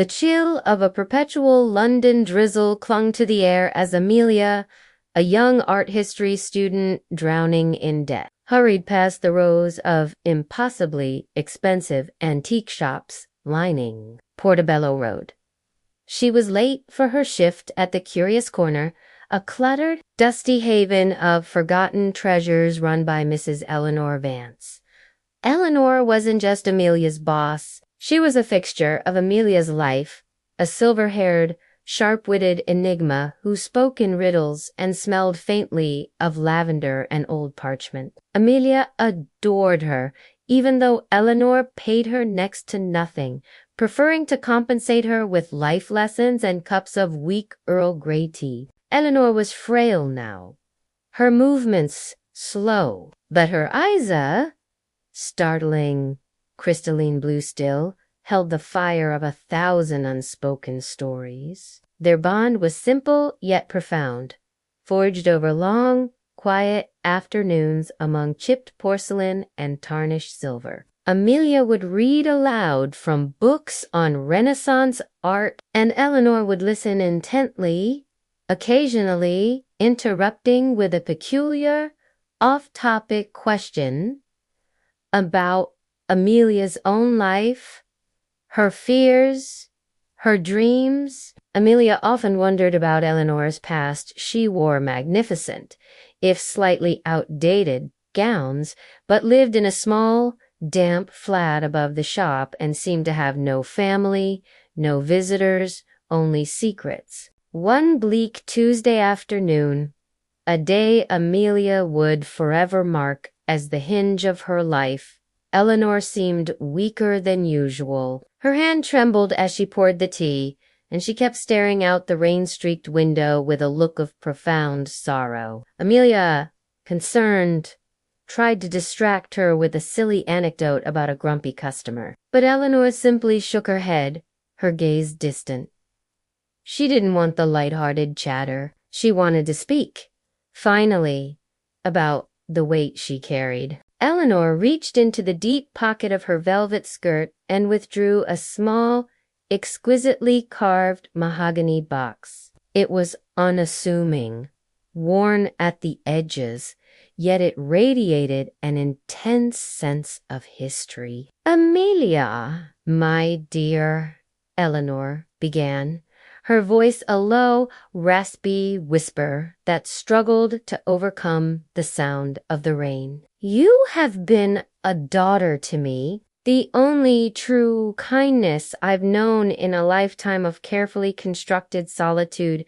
The chill of a perpetual London drizzle clung to the air as Amelia, a young art history student drowning in debt, hurried past the rows of impossibly expensive antique shops lining Portobello Road. She was late for her shift at the Curious Corner, a cluttered, dusty haven of forgotten treasures run by Mrs. Eleanor Vance. Eleanor wasn't just Amelia's boss. She was a fixture of Amelia's life, a silver-haired, sharp-witted enigma who spoke in riddles and smelled faintly of lavender and old parchment. Amelia adored her, even though Eleanor paid her next to nothing, preferring to compensate her with life lessons and cups of weak Earl Grey tea. Eleanor was frail now, her movements slow, but her eyes, startling, crystalline blue still, held the fire of 1,000 unspoken stories. Their bond was simple yet profound, forged over long, quiet afternoons among chipped porcelain and tarnished silver. Amelia would read aloud from books on Renaissance art, and Eleanor would listen intently, occasionally interrupting with a peculiar, off-topic question about Amelia's own life, her fears, her dreams. Amelia often wondered about Eleanor's past. She wore magnificent, if slightly outdated, gowns, but lived in a small, damp flat above the shop and seemed to have no family, no visitors, only secrets. One bleak Tuesday afternoon, a day Amelia would forever mark as the hinge of her life, Eleanor seemed weaker than usual. Her hand trembled as she poured the tea, and she kept staring out the rain-streaked window with a look of profound sorrow. Amelia, concerned, tried to distract her with a silly anecdote about a grumpy customer. But Eleanor simply shook her head, her gaze distant. She didn't want the light-hearted chatter. She wanted to speak, finally, about the weight she carried. Eleanor reached into the deep pocket of her velvet skirt and withdrew a small, exquisitely carved mahogany box. It was unassuming, worn at the edges, yet it radiated an intense sense of history. "Amelia, my dear," Eleanor began, her voice a low, raspy whisper that struggled to overcome the sound of the rain. "You have been a daughter to me, the only true kindness I've known in a lifetime of carefully constructed solitude."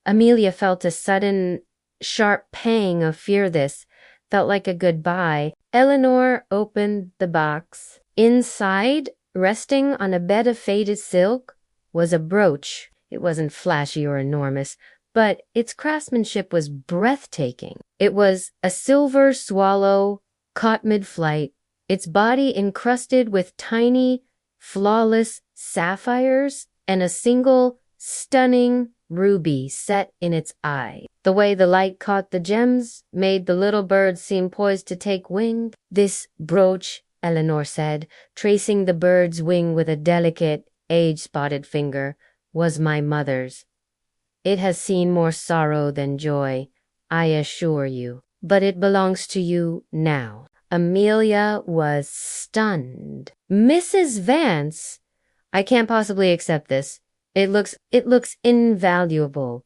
Amelia felt a sudden, sharp pang of fear. This felt like a goodbye. Eleanor opened the box. Inside, resting on a bed of faded silk, was a brooch. It wasn't flashy or enormous, but its craftsmanship was breathtaking. It was a silver swallow caught mid-flight, its body encrusted with tiny, flawless sapphires and a single, stunning ruby set in its eye. The way the light caught the gems made the little bird seem poised to take wing. "This brooch," Eleanor said, tracing the bird's wing with a delicate, age-spotted finger, "was my mother's. It has seen more sorrow than joy, I assure you, but it belongs to you now." Amelia was stunned. "Mrs. Vance, I can't possibly accept this. It looks invaluable."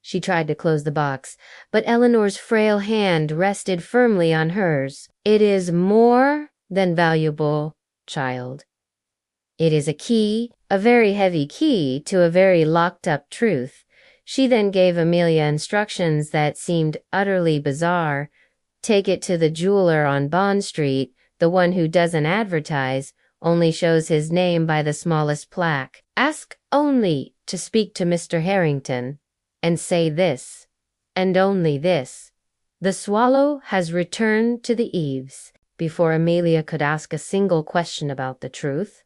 She tried to close the box, but Eleanor's frail hand rested firmly on hers. "It is more than valuable, child. It is a key, a very heavy key to a very locked-up truth." She then gave Amelia instructions that seemed utterly bizarre. "Take it to the jeweler on Bond Street, the one who doesn't advertise, only shows his name by the smallest plaque. Ask only to speak to Mr. Harrington, and say this, and only this: 'The swallow has returned to the eaves.'" Before Amelia could ask a single question about the truth,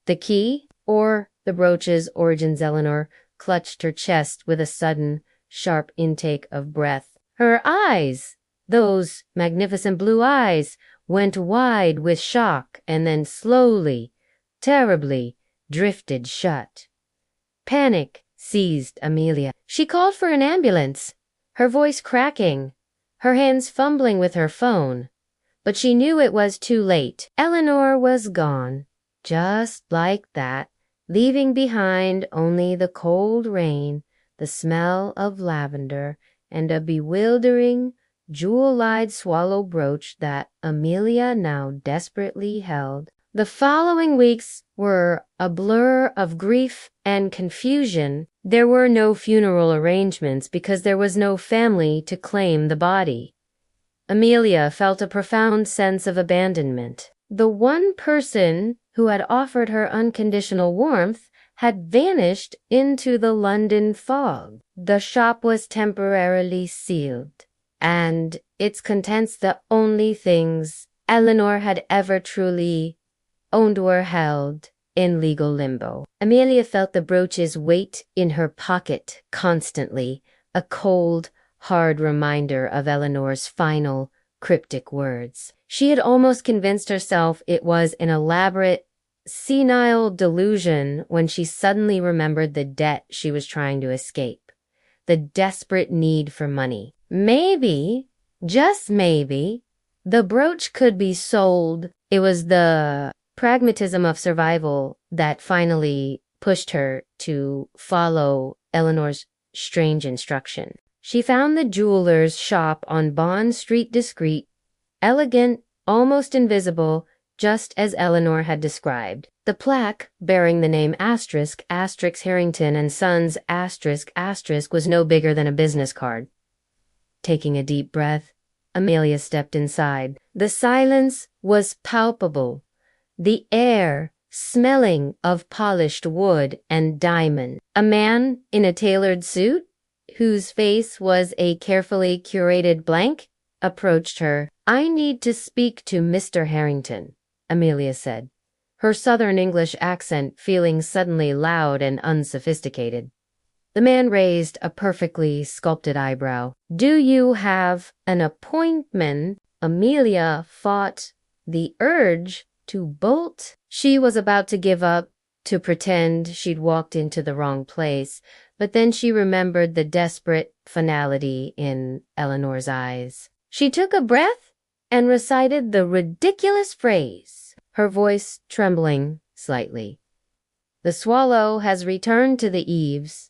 the key or the brooch's origins, Eleanor clutched her chest with a sudden, sharp intake of breath. Her eyes, those magnificent blue eyes, went wide with shock and then slowly, terribly, drifted shut. Panic seized Amelia. She called for an ambulance, her voice cracking, her hands fumbling with her phone. But she knew it was too late. Eleanor was gone, just like that, leaving behind only the cold rain, the smell of lavender, and a bewildering, jewel-eyed swallow brooch that Amelia now desperately held. The following weeks were a blur of grief and confusion. There were no funeral arrangements because there was no family to claim the body. Amelia felt a profound sense of abandonment. The one person who had offered her unconditional warmth had vanished into the London fog. The shop was temporarily sealed, and its contents the only things Eleanor had ever truly owned or held in legal limbo. Amelia felt the brooch's weight in her pocket constantly, a cold, hard reminder of Eleanor's final, cryptic words. She had almost convinced herself it was an elaborate, senile delusion when she suddenly remembered the debt she was trying to escape, the desperate need for money. Maybe, just maybe, the brooch could be sold. It was the pragmatism of survival that finally pushed her to follow Eleanor's strange instruction. She found the jeweler's shop on Bond Street discreet, elegant, almost invisible, just as Eleanor had described. The plaque, bearing the name *** Harrington and Sons *** was no bigger than a business card. Taking a deep breath, Amelia stepped inside. The silence was palpable, the air smelling of polished wood and diamond. A man in a tailored suit, whose face was a carefully curated blank, approached her. "I need to speak to Mr. Harrington," Amelia said, her Southern English accent feeling suddenly loud and unsophisticated. The man raised a perfectly sculpted eyebrow. "Do you have an appointment?" Amelia fought the urge to bolt. She was about to give up, to pretend she'd walked into the wrong place, but then she remembered the desperate finality in Eleanor's eyes. She took a breath and recited the ridiculous phrase, her voice trembling slightly. "The swallow has returned to the eaves."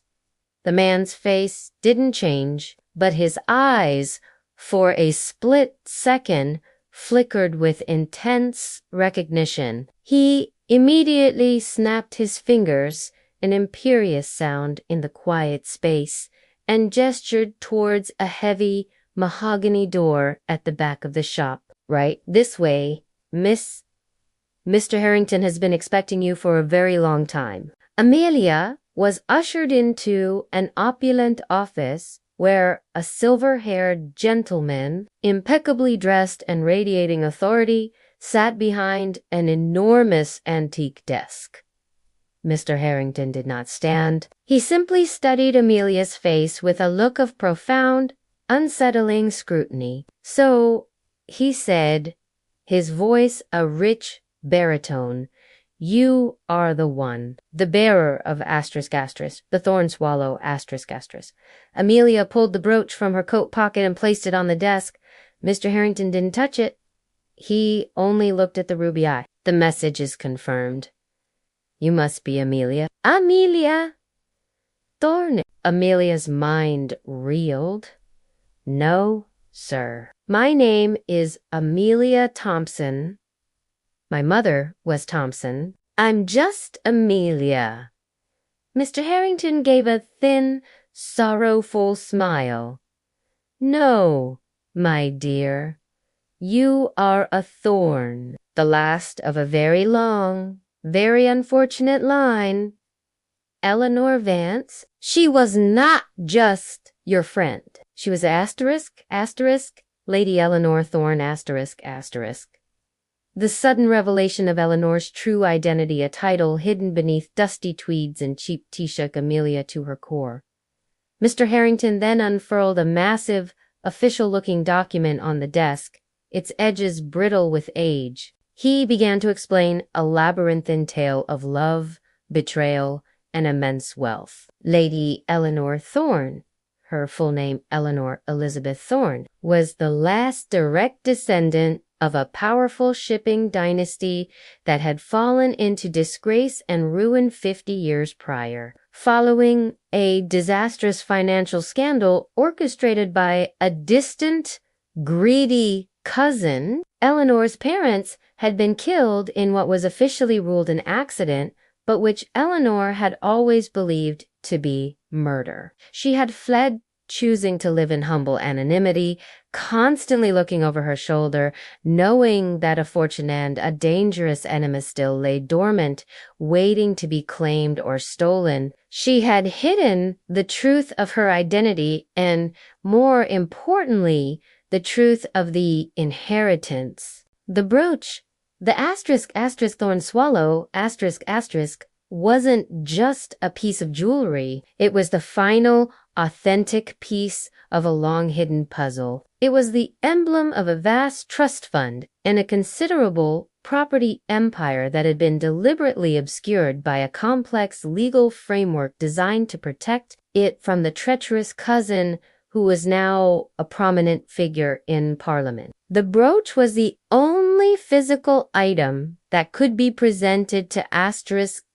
The man's face didn't change, but his eyes, for a split second, flickered with intense recognition. He immediately snapped his fingers, an imperious sound in the quiet space, and gestured towards a heavy mahogany door at the back of the shop. "Right this way, Miss. Mr. Harrington has been expecting you for a very long time." Amelia was ushered into an opulent office where a silver-haired gentleman, impeccably dressed and radiating authority, sat behind an enormous antique desk. Mr. Harrington did not stand. He simply studied Amelia's face with a look of profound, unsettling scrutiny. "So," he said, his voice a rich baritone, "you are the one, the bearer of ***, the thorn swallow ***. Amelia pulled the brooch from her coat pocket and placed it on the desk. Mr. Harrington didn't touch it. He only looked at the ruby eye. "The message is confirmed. You must be Amelia." "Amelia Thorne." Amelia's mind reeled. "No, sir. My name is Amelia Thompson. My mother was Thompson. I'm just Amelia." Mr. Harrington gave a thin, sorrowful smile. "No, my dear. You are a thorn, the last of a very long, very unfortunate line. Eleanor Vance, she was not just your friend. She was ***, Lady Eleanor Thorne ***. The sudden revelation of Eleanor's true identity, a title hidden beneath dusty tweeds and cheap t-shirt, Amelia to her core. Mr. Harrington then unfurled a massive, official-looking document on the desk, its edges brittle with age. He began to explain a labyrinthine tale of love, betrayal, and immense wealth. Lady Eleanor Thorne, her full name Eleanor Elizabeth Thorne, was the last direct descendant of a powerful shipping dynasty that had fallen into disgrace and ruin 50 years prior, following a disastrous financial scandal orchestrated by a distant, greedy cousin. Eleanor's parents had been killed in what was officially ruled an accident, but which Eleanor had always believed to be murder. She had fled, choosing to live in humble anonymity, constantly looking over her shoulder, knowing that a fortune and a dangerous enemy still lay dormant, waiting to be claimed or stolen. She had hidden the truth of her identity and, more importantly, the truth of the inheritance. The brooch, the ** thorn swallow ** wasn't just a piece of jewelry. It was the final, authentic piece of a long-hidden puzzle. It was the emblem of a vast trust fund and a considerable property empire that had been deliberately obscured by a complex legal framework designed to protect it from the treacherous cousin who was now a prominent figure in Parliament. The brooch was the only physical item that could be presented to *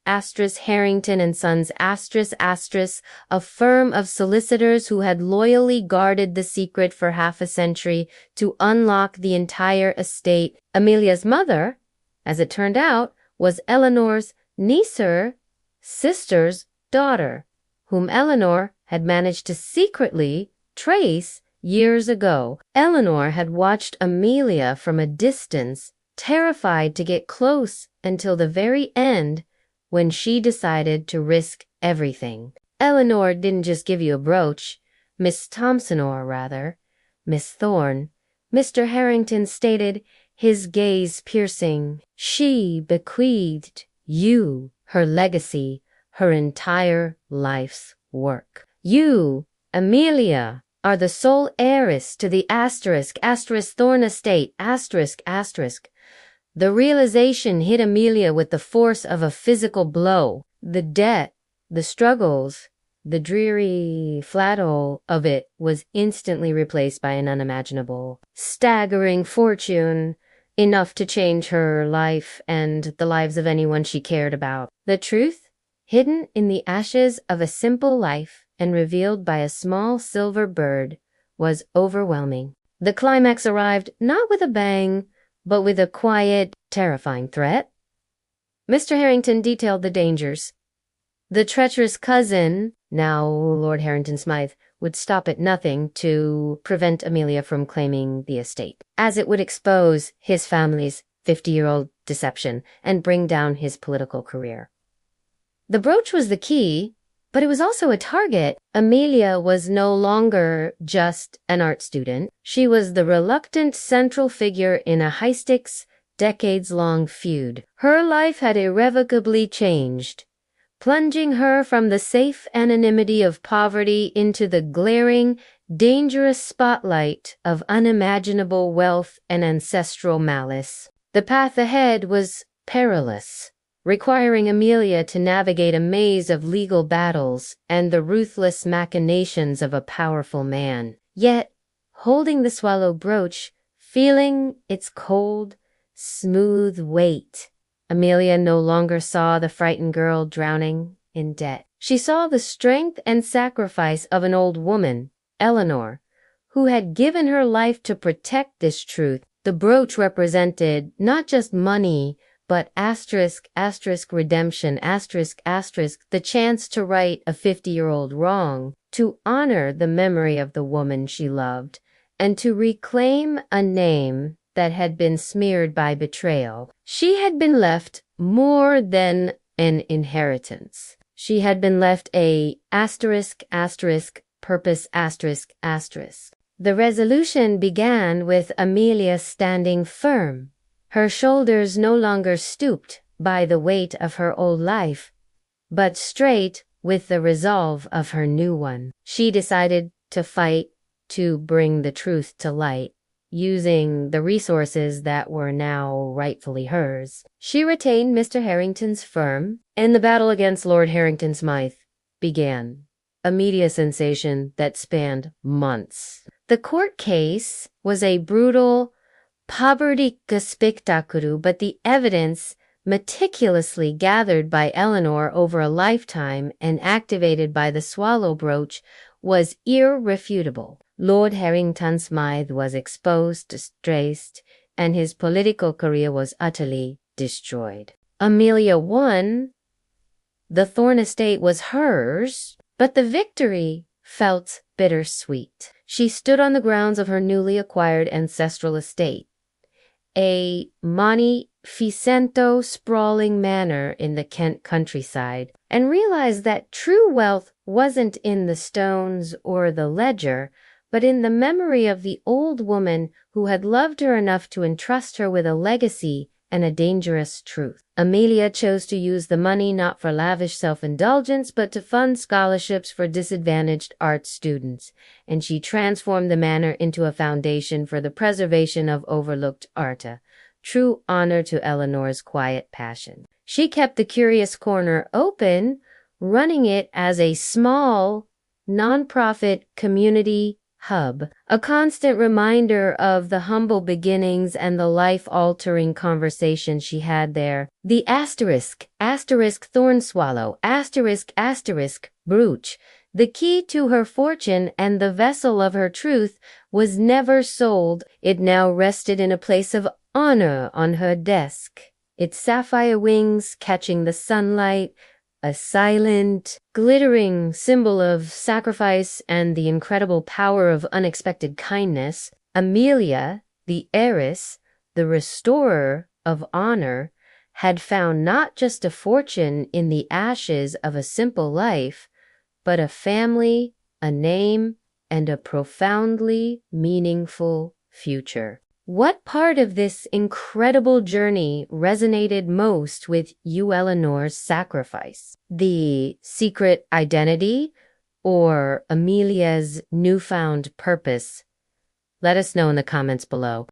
Harrington and Sons **, a firm of solicitors who had loyally guarded the secret for half a century to unlock the entire estate. Amelia's mother, as it turned out, was Eleanor's sister's daughter, whom Eleanor had managed to secretly trace years ago. Eleanor had watched Amelia from a distance, terrified to get close until the very end, when she decided to risk everything. Eleanor didn't just give you a brooch, Miss Thorne, Mr. Harrington stated, his gaze piercing. She bequeathed you her legacy, her entire life's work. You, Amelia, are the sole heiress to the * Thorne estate *. The realization hit Amelia with the force of a physical blow. The debt, the struggles, the dreary flattle of it was instantly replaced by an unimaginable, staggering fortune, enough to change her life and the lives of anyone she cared about. The truth, hidden in the ashes of a simple life and revealed by a small silver bird, was overwhelming. The climax arrived not with a bang, but with a quiet, terrifying threat. Mr. Harrington detailed the dangers. The treacherous cousin, now Lord Harrington Smythe, would stop at nothing to prevent Amelia from claiming the estate, as it would expose his family's 50-year-old deception and bring down his political career. The brooch was the key, but it was also a target. Amelia was no longer just an art student. She was the reluctant central figure in a high-stakes, decades-long feud. Her life had irrevocably changed, plunging her from the safe anonymity of poverty into the glaring, dangerous spotlight of unimaginable wealth and ancestral malice. The path ahead was perilous, requiring Amelia to navigate a maze of legal battles and the ruthless machinations of a powerful man. Yet, holding the swallow brooch, feeling its cold, smooth weight, Amelia no longer saw the frightened girl drowning in debt. She saw the strength and sacrifice of an old woman, Eleanor, who had given her life to protect this truth. The brooch represented not just money, but * redemption, *, the chance to right a 50-year-old wrong, to honor the memory of the woman she loved, and to reclaim a name that had been smeared by betrayal. She had been left more than an inheritance. She had been left a * purpose *. The resolution began with Amelia standing firm, her shoulders no longer stooped by the weight of her old life, but straight with the resolve of her new one. She decided to fight to bring the truth to light, using the resources that were now rightfully hers. She retained Mr. Harrington's firm, and the battle against Lord Harrington Smythe began, a media sensation that spanned months. The court case was a brutal poverty-spectacle, but the evidence meticulously gathered by Eleanor over a lifetime and activated by the Swallow brooch was irrefutable. Lord Harrington Smythe was exposed, disgraced, and his political career was utterly destroyed. Amelia won. The Thorne estate was hers, but the victory felt bittersweet. She stood on the grounds of her newly acquired ancestral estate, a magnificento sprawling manor in the Kent countryside, and realized that true wealth wasn't in the stones or the ledger, but in the memory of the old woman who had loved her enough to entrust her with a legacy and a dangerous truth. Amelia chose to use the money not for lavish self-indulgence, but to fund scholarships for disadvantaged art students, and she transformed the manor into a foundation for the preservation of overlooked art, true honor to Eleanor's quiet passion. She kept the Curious Corner open, running it as a small, nonprofit community hub, a constant reminder of the humble beginnings and the life-altering conversation she had there. The asterisk thorn swallow, brooch, the key to her fortune and the vessel of her truth, was never sold. It now rested in a place of honor on her desk, its sapphire wings catching the sunlight, a silent, glittering symbol of sacrifice and the incredible power of unexpected kindness. Amelia, the heiress, the restorer of honor, had found not just a fortune in the ashes of a simple life, but a family, a name, and a profoundly meaningful future. What part of this incredible journey resonated most with you, Eleanor's sacrifice? The secret identity or Amelia's newfound purpose? Let us know in the comments below.